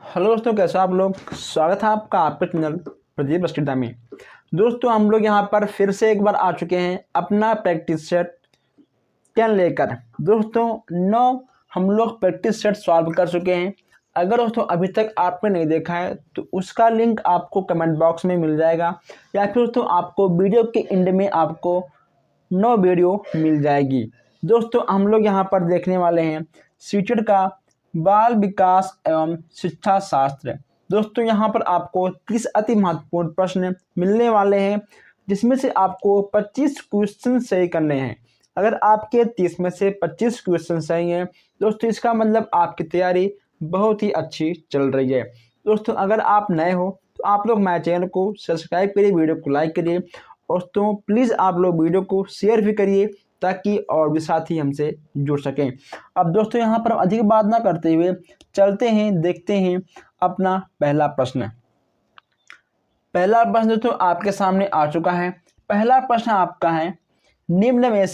Hello दोस्तों, कैसे हो आप लोग। स्वागत है आपका आपके चैनल प्रदीप बस्किटा में। दोस्तों हम लोग यहाँ पर फिर से एक बार आ चुके हैं अपना प्रैक्टिस सेट 10 लेकर। दोस्तों 9 हम लोग प्रैक्टिस सेट सॉल्व कर चुके हैं। अगर दोस्तों अभी तक आपने नहीं देखा है तो उसका लिंक आपको कमेंट बॉक्स में मिल जाएगा, या फिर दोस्तों आपको वीडियो के एंड में आपको 9 वीडियो मिल जाएगी। दोस्तों हम लोग यहाँ पर देखने वाले हैं सीटेट का बाल विकास एवं शिक्षा शास्त्र। दोस्तों यहाँ पर आपको 30 अति महत्वपूर्ण प्रश्न मिलने वाले हैं, जिसमें से आपको 25 क्वेश्चन सही करने हैं। अगर आपके 30 में से 25 क्वेश्चन सही हैं दोस्तों, इसका मतलब आपकी तैयारी बहुत ही अच्छी चल रही है। दोस्तों अगर आप नए हो तो आप लोग मेरे चैनल को सब्सक्राइब करिए, वीडियो को लाइक करिए। दोस्तों प्लीज़ आप लोग वीडियो को शेयर भी करिए ताकि और भी साथी हमसे जुड़ सकें। अब दोस्तों यहाँ पर अधिक बात ना करते हुए चलते हैं, देखते हैं अपना पहला प्रश्न। पहला प्रश्न दोस्तों आपके सामने आ चुका है। पहला प्रश्न आपका है, निम्न में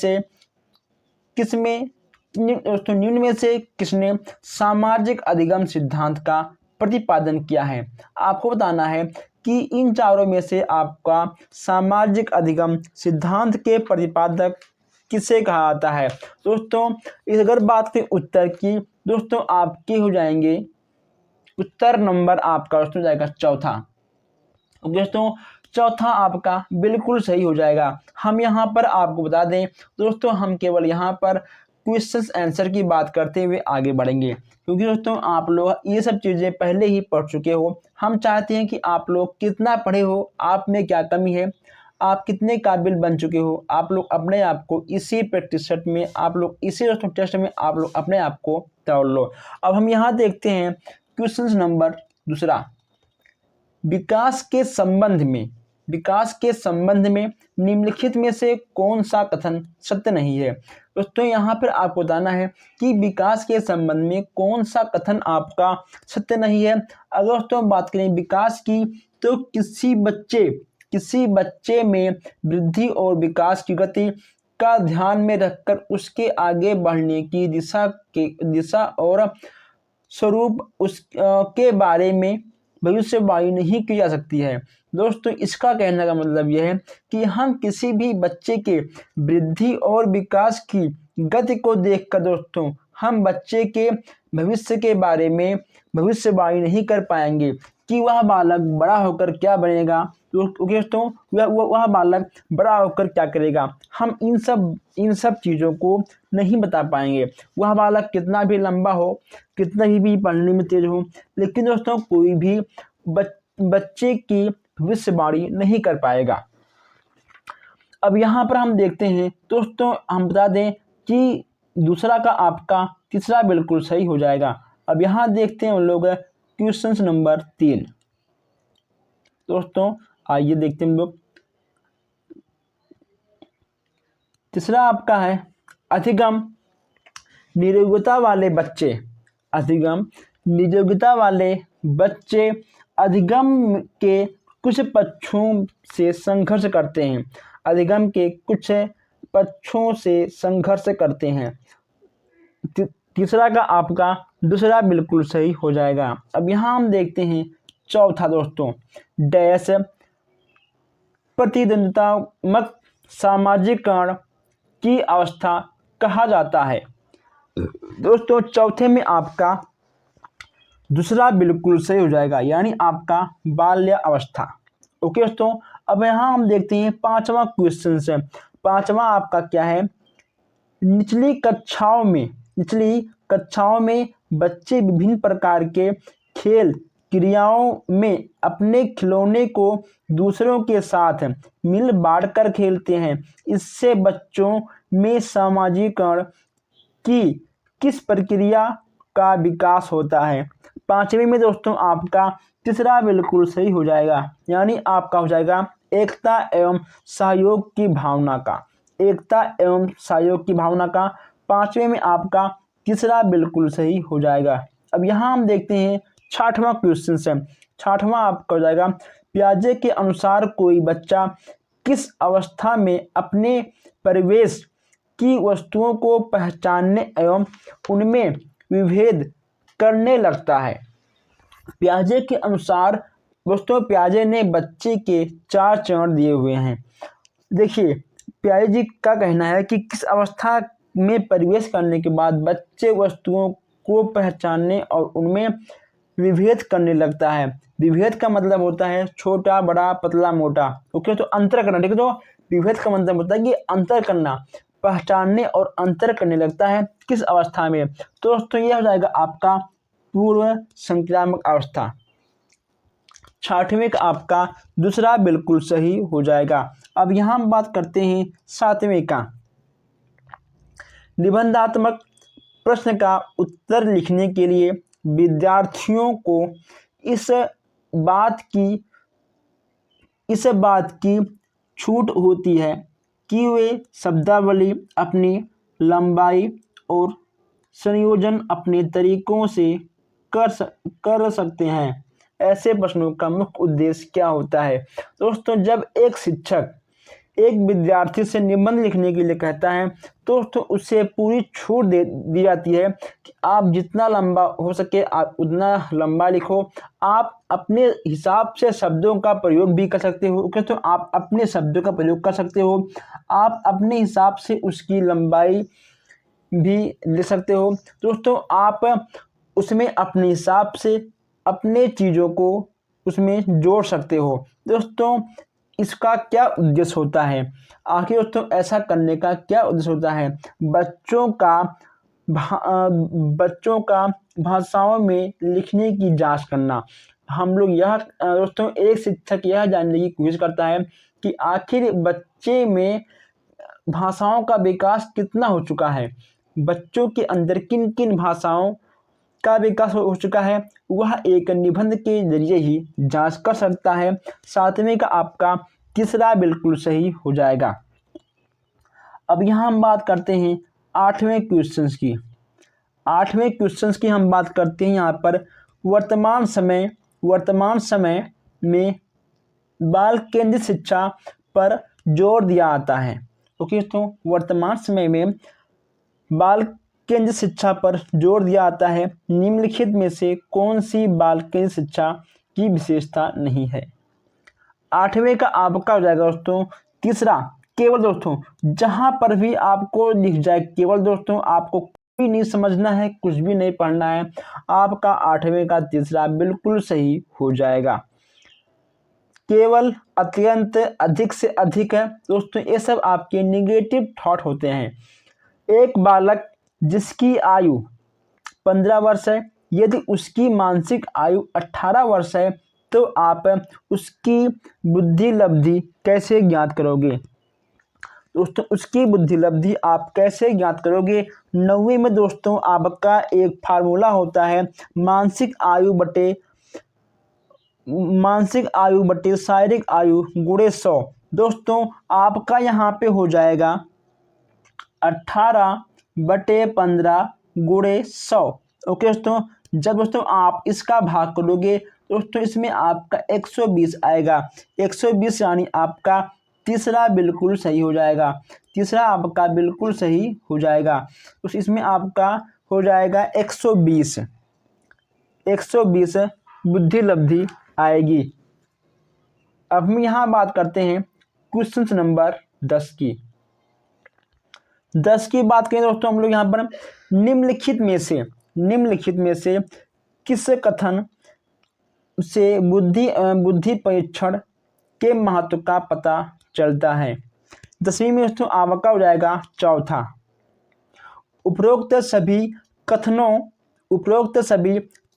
से किसने सामाजिक अधिगम सिद्धांत का प्रतिपादन किया है। आपको बताना है कि इन चारों में से आपका सामाजिक अधिगम सिद्धांत के प्रतिपादक किसे कहा जाता है। दोस्तों इस अगर बात करें उत्तर की, दोस्तों आपके हो जाएंगे उत्तर नंबर आपका दोस्तों जाएगा चौथा। दोस्तों चौथा आपका बिल्कुल सही हो जाएगा। हम यहाँ पर आपको बता दें दोस्तों, हम केवल यहाँ पर क्वेश्चंस आंसर की बात करते हुए आगे बढ़ेंगे, क्योंकि दोस्तों आप लोग ये सब चीज़ें पहले ही पढ़ चुके हो। हम चाहते हैं कि आप लोग कितना पढ़े हो, आप में क्या कमी है, आप कितने काबिल बन चुके हो, आप लोग अपने आप को इसी प्रैक्टिस सेट में, आप लोग इसी दोस्तों टेस्ट में आप लोग अपने आप को तोड़ लो। अब हम यहाँ देखते हैं क्वेश्चन नंबर दूसरा। विकास के संबंध में निम्नलिखित में से कौन सा कथन सत्य नहीं है। दोस्तों यहाँ पर आपको बताना है कि विकास के संबंध में कौन सा कथन आपका सत्य नहीं है। अगर दोस्तों बात करें विकास की, तो किसी बच्चे में वृद्धि और विकास की गति का ध्यान में रखकर उसके आगे बढ़ने की दिशा और स्वरूप के बारे में भविष्यवाणी नहीं की जा सकती है। दोस्तों इसका कहने का मतलब यह है कि हम किसी भी बच्चे के वृद्धि और विकास की गति को देखकर दोस्तों हम बच्चे के भविष्य के बारे में भविष्यवाणी नहीं कर पाएंगे कि वह बालक बड़ा होकर क्या बनेगा। दोस्तों वह बालक बड़ा होकर क्या करेगा, हम इन सब चीज़ों को नहीं बता पाएंगे। वह बालक कितना भी लंबा हो, कितना भी पढ़ने में तेज हो, लेकिन दोस्तों कोई भी बच्चे की भविष्यवाणी नहीं कर पाएगा। अब यहाँ पर हम देखते हैं दोस्तों, हम बता दें कि दूसरा का आपका तीसरा बिल्कुल सही हो जाएगा। अब यहाँ देखते हैं हम लोग क्वेश्चन नंबर 3। दोस्तों आइए देखते हैं हम लोग। तीसरा आपका है अधिगम निरोगता वाले बच्चे अधिगम के कुछ पक्षों से संघर्ष करते हैं। अधिगम के कुछ पक्षों से संघर्ष करते हैं। तीसरा का आपका दूसरा बिल्कुल सही हो जाएगा। अब यहाँ हम देखते हैं चौथा दोस्तों, डैश प्रतिद्वंदितात्मक सामाजिकरण की अवस्था कहा जाता है। दोस्तों चौथे में आपका दूसरा बिल्कुल सही हो जाएगा, यानी आपका बाल्य अवस्था। ओके दोस्तों, अब यहाँ हम देखते हैं पांचवा क्वेश्चन से। पांचवा आपका क्या है, निचली कक्षाओं में बच्चे विभिन्न प्रकार के खेल क्रियाओं में अपने खिलौने को दूसरों के साथ मिल बांट कर खेलते हैं। इससे बच्चों में सामाजिकरण की किस प्रक्रिया का विकास होता है। पांचवें में दोस्तों आपका तीसरा बिल्कुल सही हो जाएगा, यानी आपका हो जाएगा एकता एवं सहयोग की भावना का। पांचवें में आपका तीसरा बिल्कुल सही हो जाएगा। अब यहाँ हम देखते हैं छठवां क्वेश्चन से। छठवां आपका हो जाएगा, पियाजे के अनुसार कोई बच्चा किस अवस्था में अपने परिवेश की वस्तुओं को पहचानने एवं उनमें विभेद करने लगता है। पियाजे के अनुसार दोस्तों पियाजे ने बच्चे के 4 चरण दिए हुए हैं। देखिए पियाजे जी का कहना है कि किस अवस्था में प्रवेश करने के बाद बच्चे वस्तुओं को पहचानने और उनमें विभेद करने लगता है। विभेद का मतलब होता है छोटा बड़ा पतला मोटा, ओके, तो अंतर करना, ठीक है। तो विभेद का मतलब होता है कि अंतर करना, पहचानने और अंतर करने लगता है किस अवस्था में। तो दोस्तों यह हो जाएगा आपका पूर्व संक्रामक अवस्था। 6वें का आपका दूसरा बिल्कुल सही हो जाएगा। अब यहाँ हम बात करते हैं 7वें का। निबंधात्मक प्रश्न का उत्तर लिखने के लिए विद्यार्थियों को इस बात की छूट होती है कि वे शब्दावली अपनी लंबाई और संयोजन अपने तरीकों से कर सकते हैं। ऐसे प्रश्नों का मुख्य उद्देश्य क्या होता है? दोस्तों जब एक शिक्षक एक विद्यार्थी से निबंध लिखने के लिए कहता है तो उसे पूरी छूट दे दी जाती है कि आप जितना लंबा हो सके आप उतना लंबा लिखो। आप अपने हिसाब से शब्दों का प्रयोग भी कर सकते हो, ओके, तो आप अपने शब्दों का प्रयोग कर सकते हो। आप अपने हिसाब से उसकी लंबाई भी ले सकते हो। दोस्तों आप उसमें अपने हिसाब से अपने चीज़ों को उसमें जोड़ सकते हो। दोस्तों इसका क्या उद्देश्य होता है? आखिर दोस्तों ऐसा करने का क्या उद्देश्य होता है? बच्चों का भाषाओं में लिखने की जांच करना। हम लोग यह दोस्तों एक शिक्षक यह जानने की कोशिश करता है कि आखिर बच्चे में भाषाओं का विकास कितना हो चुका है, बच्चों के अंदर किन किन भाषाओं का विकास हो चुका है, वह एक निबंध के जरिए ही जांच कर सकता है। 7वें का आपका तीसरा बिल्कुल सही हो जाएगा। अब यहाँ हम बात करते हैं 8वें क्वेश्चंस की। 8वें क्वेश्चंस की हम बात करते हैं यहाँ पर वर्तमान समय में बाल केंद्रित शिक्षा पर जोर दिया जाता है। ओके, तो वर्तमान समय में बाल केंद्रित शिक्षा पर जोर दिया जाता है। निम्नलिखित में से कौन सी बाल केंद्रित शिक्षा की विशेषता नहीं है? 8वें का आपका हो जाएगा दोस्तों तीसरा। केवल दोस्तों जहां पर भी आपको लिख जाए, केवल दोस्तों आपको भी नहीं समझना है, कुछ भी नहीं पढ़ना है, आपका 8वें का तीसरा बिल्कुल सही हो जाएगा। केवल, अत्यंत, अधिक से अधिक है दोस्तों, ये सब आपके निगेटिव थॉट होते हैं। एक बालक जिसकी आयु 15 वर्ष है, यदि उसकी मानसिक आयु 18 वर्ष है तो आप उसकी बुद्धि लब्धि कैसे ज्ञात करोगे? दोस्तों उसकी बुद्धि लब्धि आप कैसे ज्ञात करोगे? 9वीं में दोस्तों आपका एक फार्मूला होता है मानसिक आयु बटे शारीरिक आयु गुणे 100। दोस्तों आपका यहाँ पे हो जाएगा 18/15 गुणे 100। ओके दोस्तों, जब दोस्तों आप इसका भाग करोगे दोस्तों इसमें आपका 120 आएगा। 120 यानी आपका तीसरा बिल्कुल सही हो जाएगा। तीसरा आपका बिल्कुल सही हो जाएगा। तो इसमें आपका हो जाएगा 120 बुद्धि लब्धि आएगी। अब हम यहाँ बात करते हैं क्वेश्चन नंबर 10 की। 10 की बात करें दोस्तों हम लोग यहाँ पर निम्नलिखित में से किस कथन से बुद्धि परीक्षण के महत्व का पता चलता है? 10वीं में दोस्तों आपका हो जाएगा चौथा। उपरोक्त सभी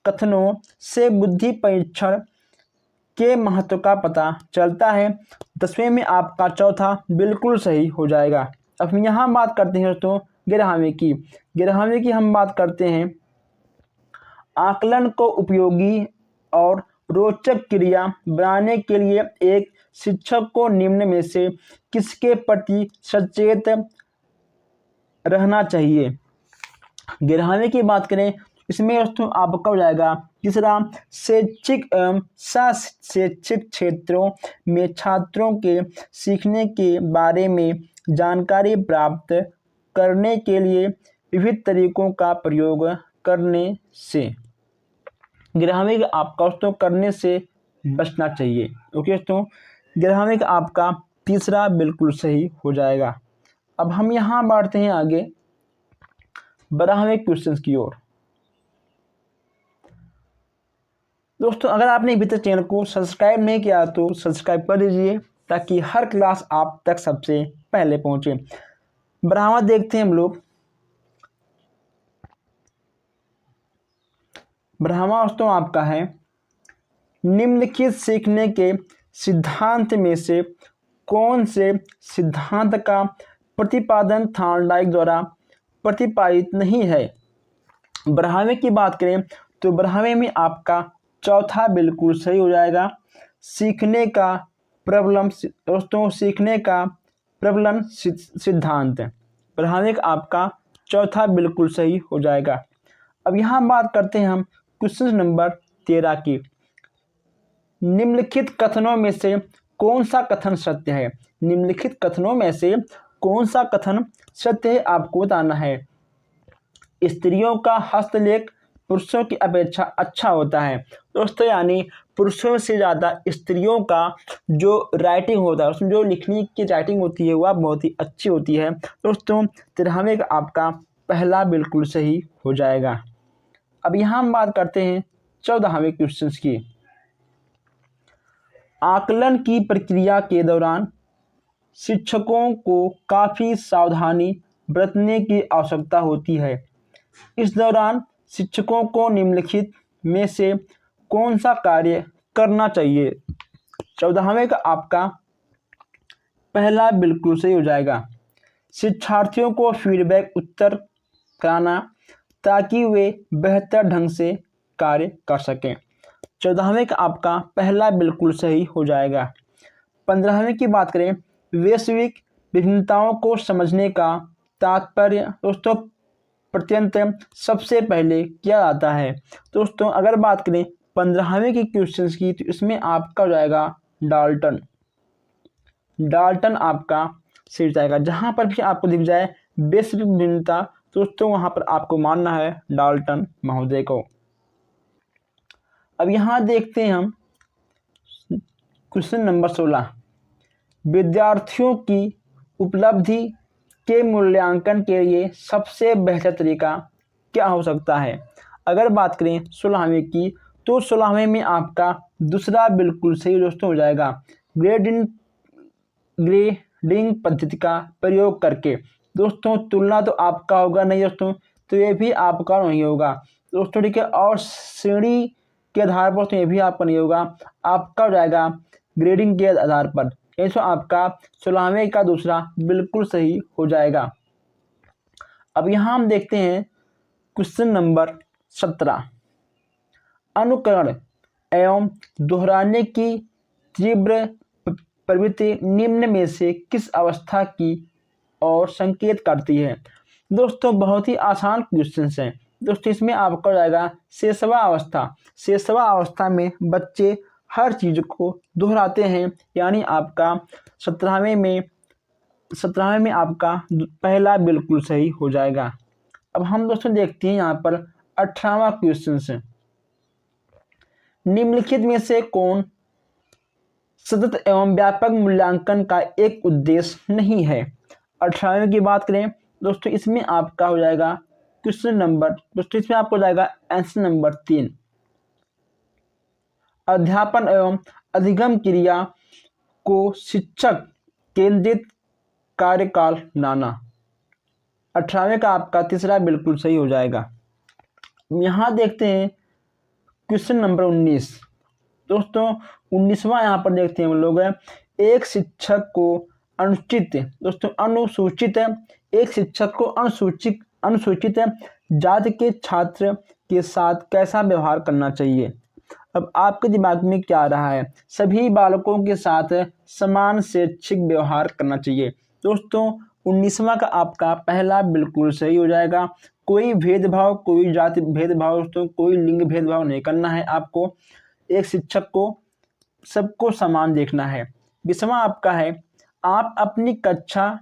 कथनों से बुद्धि परीक्षण के महत्व का पता चलता है। 10वें में आपका चौथा बिल्कुल सही हो जाएगा। अब यहाँ बात करते हैं दोस्तों 11वीं की हम बात करते हैं आकलन को उपयोगी और रोचक क्रिया बनाने के लिए एक शिक्षक को निम्न में से किसके प्रति सचेत रहना चाहिए? 11वीं की बात करें इसमें दोस्तों आपका हो जाएगा तीसरा, शैक्षिक एवं शैक्षिक क्षेत्रों में छात्रों के सीखने के बारे में जानकारी प्राप्त करने के लिए विविध तरीकों का प्रयोग करने से। ग्राहमिक आपका दोस्तों करने से बचना चाहिए। ओके दोस्तों, ग्राहमिक आपका तीसरा बिल्कुल सही हो जाएगा। अब हम यहाँ बढ़ते हैं आगे ब्राह्मणिक क्वेश्चंस की ओर। दोस्तों अगर आपने अभी तक चैनल को सब्सक्राइब नहीं किया तो सब्सक्राइब कर दीजिए ताकि हर क्लास आप तक सबसे पहले पहुंचे। ब्राह्मण देखते हैं हम लोग। ब्राह्मण दोस्तों आपका है निम्नलिखित सीखने के सिद्धांत में से कौन से सिद्धांत का प्रतिपादन थॉर्नडाइक द्वारा प्रतिपादित नहीं है। ब्राह्मण की बात करें तो ब्राह्मण में आपका चौथा बिल्कुल सही हो जाएगा। सीखने का प्रबलन दोस्तों, सीखने का प्रबलन सिद्धांत ब्राह्मण आपका चौथा बिल्कुल सही हो जाएगा। अब यहाँ बात करते हैं हम क्वेश्चन नंबर 13 की। निम्नलिखित कथनों में से कौन सा कथन सत्य है। निम्नलिखित कथनों में से कौन सा कथन सत्य है आपको बताना है। स्त्रियों का हस्तलेख पुरुषों की अपेक्षा अच्छा होता है। दोस्तों यानी पुरुषों से ज़्यादा स्त्रियों का जो राइटिंग होता है, उसमें जो लिखने की राइटिंग होती है वह बहुत ही अच्छी होती है। दोस्तों 13वें आपका पहला बिल्कुल सही हो जाएगा। अब यहाँ हम बात करते हैं 14वें क्वेश्चन की। आकलन की प्रक्रिया के दौरान शिक्षकों को काफ़ी सावधानी बरतने की आवश्यकता होती है। इस दौरान शिक्षकों को निम्नलिखित में से कौन सा कार्य करना चाहिए। 14वें का आपका पहला बिल्कुल सही हो जाएगा। शिक्षार्थियों को फीडबैक उत्तर कराना ताकि वे बेहतर ढंग से कार्य कर सकें। 14वें का आपका पहला बिल्कुल सही हो जाएगा। 15वें की बात करें, वैश्विक विभिन्नताओं को समझने का तात्पर्य दोस्तों प्रत्यंत सबसे पहले किया जाता है। दोस्तों अगर बात करें 15वें की क्वेश्चंस की तो इसमें आपका हो जाएगा डाल्टन। डाल्टन आपका सही हो जाएगा। जहाँ पर भी आपको दिख जाए वैश्विक विभिन्नता दोस्तों वहाँ पर आपको मानना है डाल्टन महोदय को। अब यहाँ देखते हैं हम क्वेश्चन नंबर 16। विद्यार्थियों की उपलब्धि के मूल्यांकन के लिए सबसे बेहतर तरीका क्या हो सकता है। अगर बात करें 16वें की तो 16वें में आपका दूसरा बिल्कुल सही दोस्तों हो जाएगा। ग्रेडिंग पद्धति का प्रयोग करके। दोस्तों तुलना तो आपका होगा नहीं दोस्तों, तो ये भी आपका नहीं होगा दोस्तों, ठीक है। और श्रेणी के आधार पर तो ये भी आपका नहीं होगा, आपका हो जाएगा ग्रेडिंग के आधार पर। ऐसा आपका 16वें का दूसरा बिल्कुल सही हो जाएगा। अब यहाँ हम देखते हैं क्वेश्चन नंबर 17। अनुकरण एवं दोहराने की तीव्र प्रवृत्ति निम्न में से किस अवस्था की ओर संकेत करती है। दोस्तों बहुत ही आसान क्वेश्चन है दोस्तों। इसमें आपका हो जाएगा शेषवा अवस्था। शेषवा अवस्था में बच्चे हर चीज़ को दोहराते हैं, यानी आपका 17वें में आपका पहला बिल्कुल सही हो जाएगा। अब हम दोस्तों देखते हैं यहाँ पर 18वां क्वेश्चन है। निम्नलिखित में से कौन सतत एवं व्यापक मूल्यांकन का एक उद्देश्य नहीं है। 18वें की बात करें दोस्तों, इसमें आपका हो जाएगा क्वेश्चन नंबर दोस्तों, इसमें आपको हो जाएगा आंसर नंबर 3। अध्यापन एवं अधिगम क्रिया को शिक्षक केंद्रित कार्यकाल बनाना। 18वें का आपका तीसरा बिल्कुल सही हो जाएगा। यहाँ देखते हैं क्वेश्चन नंबर 19। दोस्तों 19वां यहाँ पर देखते हैं हम लोग एक शिक्षक को अनुसूचित एक शिक्षक को अनुसूचित जाति के छात्र के साथ कैसा व्यवहार करना चाहिए। अब आपके दिमाग में क्या आ रहा है, सभी बालकों के साथ समान शैक्षिक व्यवहार करना चाहिए। दोस्तों 19वां का आपका पहला बिल्कुल सही हो जाएगा। कोई भेदभाव, कोई जाति भेदभाव दोस्तों, कोई लिंग भेदभाव नहीं करना है आपको। एक शिक्षक को सबको समान देखना है। 20वां आपका है आप अपनी कक्षा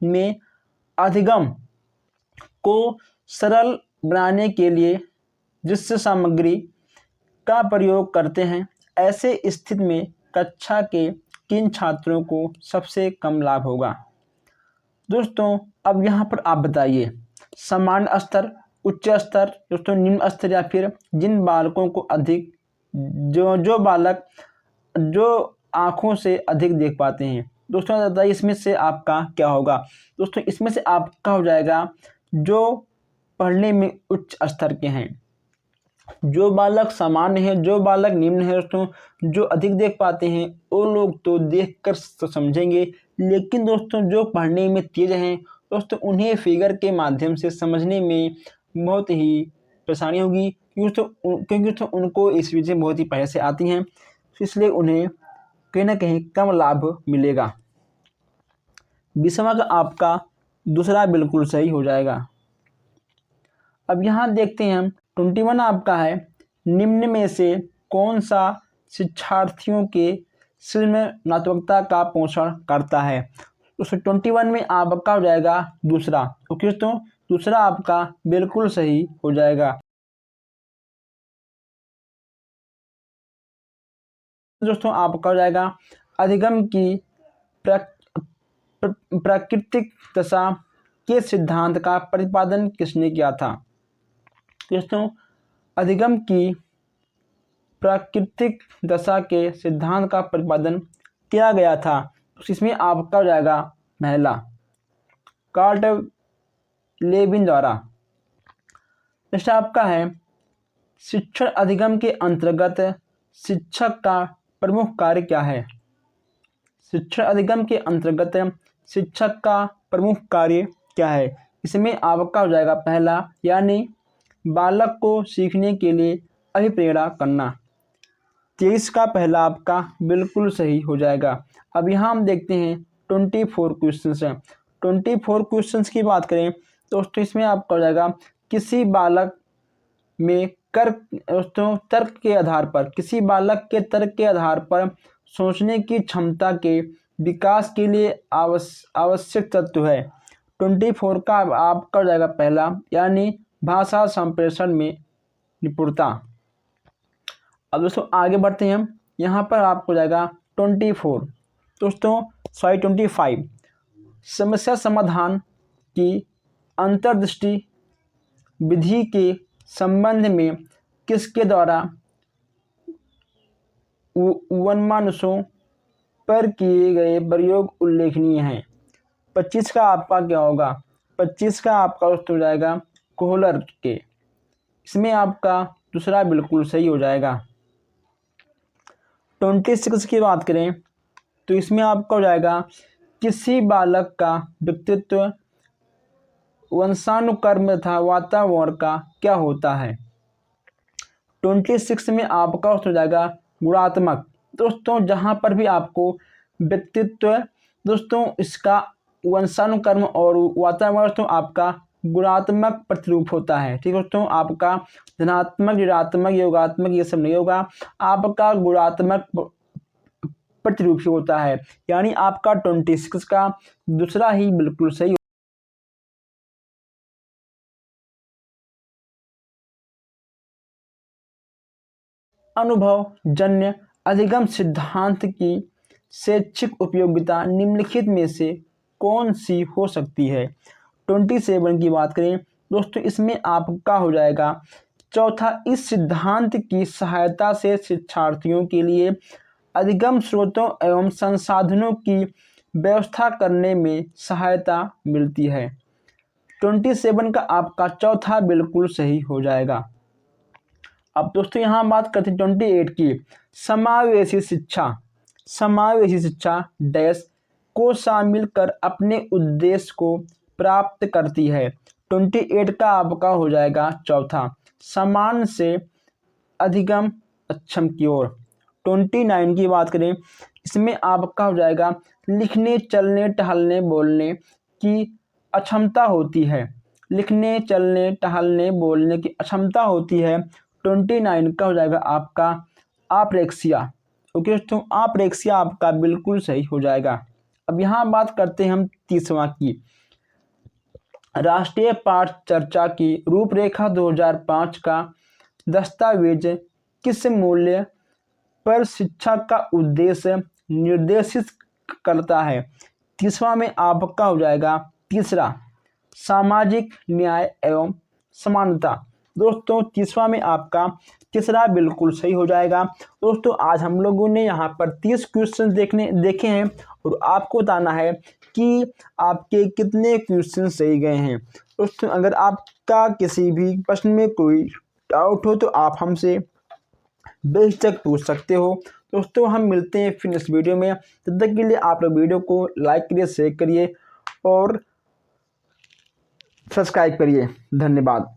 में अधिगम को सरल बनाने के लिए दृश्य सामग्री का प्रयोग करते हैं। ऐसे स्थिति में कक्षा के किन छात्रों को सबसे कम लाभ होगा? दोस्तों अब यहाँ पर आप बताइए, सामान्य स्तर, उच्च स्तर, दोस्तों निम्न स्तर, या फिर जिन बालकों को अधिक जो बालक जो आँखों से अधिक देख पाते हैं। दोस्तों बताइए इसमें से आपका क्या होगा? दोस्तों इसमें से आपका हो जाएगा जो पढ़ने में उच्च स्तर के हैं। जो बालक सामान्य है, जो बालक निम्न है दोस्तों, जो अधिक देख पाते हैं वो लोग तो देख कर समझेंगे, लेकिन दोस्तों जो पढ़ने में तेज हैं दोस्तों उन्हें फिगर के माध्यम से समझने में बहुत ही परेशानी होगी, क्योंकि दोस्तों उनको इस चीज़ें बहुत ही पहले से आती हैं, इसलिए उन्हें कहीं ना कहीं कम लाभ मिलेगा। 20वां का आपका दूसरा बिल्कुल सही हो जाएगा। अब यहाँ देखते हैं हम 21 आपका है, निम्न में से कौन सा शिक्षार्थियों के सृजनात्मकता का पोषण करता है? तो 21 में आपका हो जाएगा दूसरा। ओके दोस्तों, दूसरा आपका बिल्कुल सही हो जाएगा। दोस्तों आपका हो जाएगा अधिगम की प्राकृतिक दशा के सिद्धांत का प्रतिपादन किसने किया था? दोस्तों अधिगम की प्राकृतिक दशा के सिद्धांत का प्रतिपादन किया गया था, इसमें आपका हो जाएगा पहला कार्ल लेविन द्वारा। नेक्स्ट आपका है शिक्षण अधिगम के अंतर्गत शिक्षक का प्रमुख कार्य क्या है? शिक्षण अधिगम के अंतर्गत शिक्षक का प्रमुख कार्य क्या है? इसमें आपका हो जाएगा पहला, यानी बालक को सीखने के लिए अभिप्रेरणा करना। 23 का पहला आपका बिल्कुल सही हो जाएगा। अब यहाँ हम देखते हैं 24 क्वेश्चंस हैं। 24 क्वेश्चंस की बात करें दोस्तों, इसमें आपका हो जाएगा किसी बालक में तर्क के आधार पर, किसी बालक के तर्क के आधार पर सोचने की क्षमता के विकास के लिए आवश्यक तत्व है। 24 का आपका हो जाएगा पहला, यानी भाषा संप्रेषण में निपुणता। अब दोस्तों आगे बढ़ते हैं हम, यहाँ पर आपको हो जाएगा 24 दोस्तों 25 समस्या समाधान की अंतर्दृष्टि विधि के संबंध में किसके द्वारा वनमानुषों पर किए गए प्रयोग उल्लेखनीय हैं? 25 का आपका क्या होगा? 25 का आपका दोस्तों हो जाएगा कोहलर के, इसमें आपका दूसरा बिल्कुल सही हो जाएगा। 26 की बात करें तो इसमें आपका हो जाएगा किसी बालक का व्यक्तित्व वंशानुक्रम तथा वातावरण का क्या होता है? 26 में आपका हो जाएगा गुणात्मक। दोस्तों जहाँ पर भी आपको व्यक्तित्व दोस्तों इसका वंशानुक्रम और वातावरण तो आपका गुणात्मक प्रतिरूप होता है। ठीक है दोस्तों, आपका धनात्मक, ऋणात्मक, योगात्मक ये सब नहीं होगा, आपका गुणात्मक प्रतिरूप ही होता है, यानी आपका 26 का दूसरा ही बिल्कुल सही। अनुभव जन्य अधिगम सिद्धांत की शैक्षिक उपयोगिता निम्नलिखित में से कौन सी हो सकती है? 27 की बात करें दोस्तों, इसमें आपका हो जाएगा चौथा, इस सिद्धांत की सहायता से शिक्षार्थियों के लिए अधिगम स्रोतों एवं संसाधनों की व्यवस्था करने में सहायता मिलती है। 27 का आपका चौथा बिल्कुल सही हो जाएगा। अब दोस्तों यहाँ बात करते हैं 28 की, समावेशी शिक्षा। समावेशी शिक्षा डैश को शामिल कर अपने उद्देश्य को प्राप्त करती है। 28 का आपका हो जाएगा चौथा, समान से अधिगम अक्षम की ओर। 29 की बात करें, इसमें आपका हो जाएगा लिखने, चलने, टहलने, बोलने की अक्षमता होती है। लिखने, चलने, टहलने, बोलने की अक्षमता होती है। 29 का हो जाएगा आपका आप्रेक्सिया। ओके दोस्तों, आप्रेक्सिया आपका बिल्कुल सही हो जाएगा। अब यहाँ बात करते हैं हम 30वां की, राष्ट्रीय पाठ चर्चा की रूपरेखा 2005 का दस्तावेज किस मूल्य पर शिक्षा का उद्देश्य निर्देशित करता है। तीसरा में आपका हो जाएगा तीसरा, सामाजिक न्याय एवं समानता। दोस्तों तीसरा में आपका तीसरा बिल्कुल सही हो जाएगा। दोस्तों आज हम लोगों ने यहाँ पर 30 क्वेश्चन देखे हैं और आपको बताना है कि आपके कितने क्वेश्चन सही गए हैं। दोस्तों अगर आपका किसी भी प्रश्न में कोई डाउट हो तो आप हमसे बेझिझक पूछ सकते हो। दोस्तों हम मिलते हैं फिर इस वीडियो में, तब तक के लिए आप लोग वीडियो को लाइक करिए, शेयर करिए और सब्सक्राइब करिए। धन्यवाद।